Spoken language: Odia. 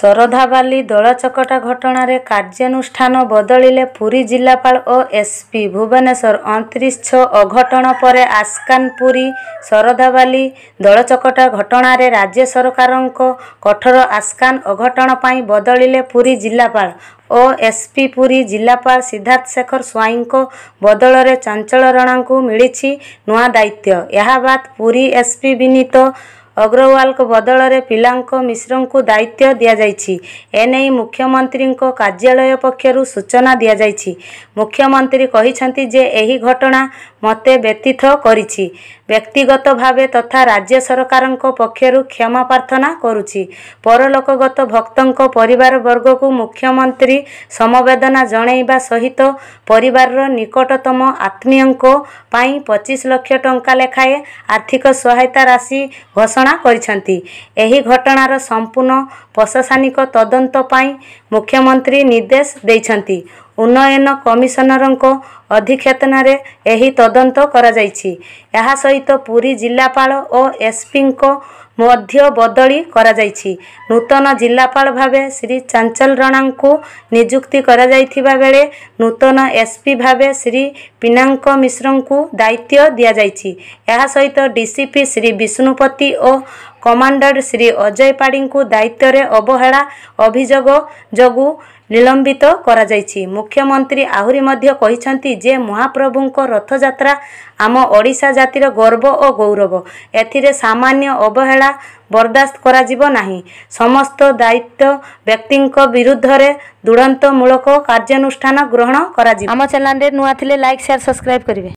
ଶରଧାବାଲି ଦଳଚକଟା ଘଟଣାରେ କାର୍ଯ୍ୟାନୁଷ୍ଠାନ ବଦଳିଲେ ପୁରୀ ଜିଲ୍ଲାପାଳ ଓ ଏସ୍ପି ଭୁବନେଶ୍ୱର 29/6 ଅଘଟଣ ପରେ ଆସ୍କାନ ପୁରୀ ଶରଧାବାଲି ଦଳଚକଟା ଘଟଣାରେ ରାଜ୍ୟ ସରକାରଙ୍କ କଠୋର ଆସ୍କାନ ଅଘଟଣ ପାଇଁ ବଦଳିଲେ ପୁରୀ ଜିଲ୍ଲାପାଳ ଓ ଏସ୍ପି ପୁରୀ ଜିଲ୍ଲାପାଳ ସିଦ୍ଧାର୍ଥ ଶେଖର ସ୍ୱାଇଁଙ୍କ ବଦଳରେ ଚଞ୍ଚଳ ରଣାଙ୍କୁ ମିଳିଛି ନୂଆ ଦାୟିତ୍ୱ। ଏହା ବାଦ ପୁରୀ ଏସ୍ପି ବିନୀତ ଅଗ୍ରୱାଲଙ୍କ ବଦଳରେ ପିନାକ ମିଶ୍ରଙ୍କୁ ଦାୟିତ୍ୱ ଦିଆଯାଇଛି। ଏନେଇ ମୁଖ୍ୟମନ୍ତ୍ରୀଙ୍କ କାର୍ଯ୍ୟାଳୟ ପକ୍ଷରୁ ସୂଚନା ଦିଆଯାଇଛି। ମୁଖ୍ୟମନ୍ତ୍ରୀ କହିଛନ୍ତି ଯେ ଏହି ଘଟଣା ମୋତେ ବ୍ୟଥିତ କରିଛି। ବ୍ୟକ୍ତିଗତ ଭାବେ ତଥା ରାଜ୍ୟ ସରକାରଙ୍କ ପକ୍ଷରୁ କ୍ଷମା ପ୍ରାର୍ଥନା କରୁଛି। ପରଲୋକଗତ ଭକ୍ତଙ୍କ ପରିବାର ବର୍ଗକୁ ମୁଖ୍ୟମନ୍ତ୍ରୀ ସମବେଦନା ଜଣାଇବା ସହିତ ପରିବାରର ନିକଟତମ ଆତ୍ମୀୟଙ୍କ ପାଇଁ 25 ଲକ୍ଷ ଟଙ୍କା ଲେଖାଏଁ ଆର୍ଥିକ ସହାୟତା ରାଶି ଘୋଷଣା କରିଛନ୍ତି। ଏହି ଘଟଣାର ସମ୍ପୂର୍ଣ୍ଣ ପ୍ରଶାସନିକ ତଦନ୍ତ ପାଇଁ ମୁଖ୍ୟମନ୍ତ୍ରୀ ନିର୍ଦ୍ଦେଶ ଦେଇଛନ୍ତି। ଉନ୍ନୟନ କମିଶନରଙ୍କ ଅଧ୍ୟକ୍ଷତାରେ ଏହି ତଦନ୍ତ କରାଯାଇଛି। ଏହା ସହିତ ପୁରୀ ଜିଲ୍ଲାପାଳ ଓ ଏସ୍ପିଙ୍କ ମଧ୍ୟ ବଦଳି କରାଯାଇଛି। ନୂତନ ଜିଲ୍ଲାପାଳ ଭାବେ ଶ୍ରୀ ଚଞ୍ଚଳ ରଣାଙ୍କୁ ନିଯୁକ୍ତି କରାଯାଇଥିବା ବେଳେ ନୂତନ ଏସ୍ପି ଭାବେ ଶ୍ରୀ ପିନାକ ମିଶ୍ରଙ୍କୁ ଦାୟିତ୍ୱ ଦିଆଯାଇଛି। ଏହା ସହିତ ଡିସିପି ଶ୍ରୀ ବିଷ୍ଣୁପତି ଓ କମାଣ୍ଡାଣ୍ଟ ଶ୍ରୀ ଅଜୟ ପାଢ଼ୀଙ୍କୁ ଦାୟିତ୍ୱରେ ଅବହେଳା ଅଭିଯୋଗ ଯୋଗୁଁ ନିଲମ୍ବିତ କରାଯାଇଛି। ମୁଖ୍ୟମନ୍ତ୍ରୀ ଆହୁରି ମଧ୍ୟ କହିଛନ୍ତି ଯେ ମହାପ୍ରଭୁଙ୍କ ରଥଯାତ୍ରା ଆମ ଓଡ଼ିଶା ଜାତିର ଗର୍ବ ଓ ଗୌରବ। ଏଥିରେ ସାମାନ୍ୟ ଅବହେଳା ବରଦାସ୍ତ କରାଯିବ ନାହିଁ। ସମସ୍ତ ଦାୟିତ୍ୱ ବ୍ୟକ୍ତିଙ୍କ ବିରୁଦ୍ଧରେ ଦୃଢ଼ତାମୂଳକ କାର୍ଯ୍ୟାନୁଷ୍ଠାନ ଗ୍ରହଣ କରାଯିବ। ଆମ ଚ୍ୟାନେଲରେ ନୂଆ ଥିଲେ ଲାଇକ୍, ସେୟାର, ସବସ୍କ୍ରାଇବ୍ କରିବେ।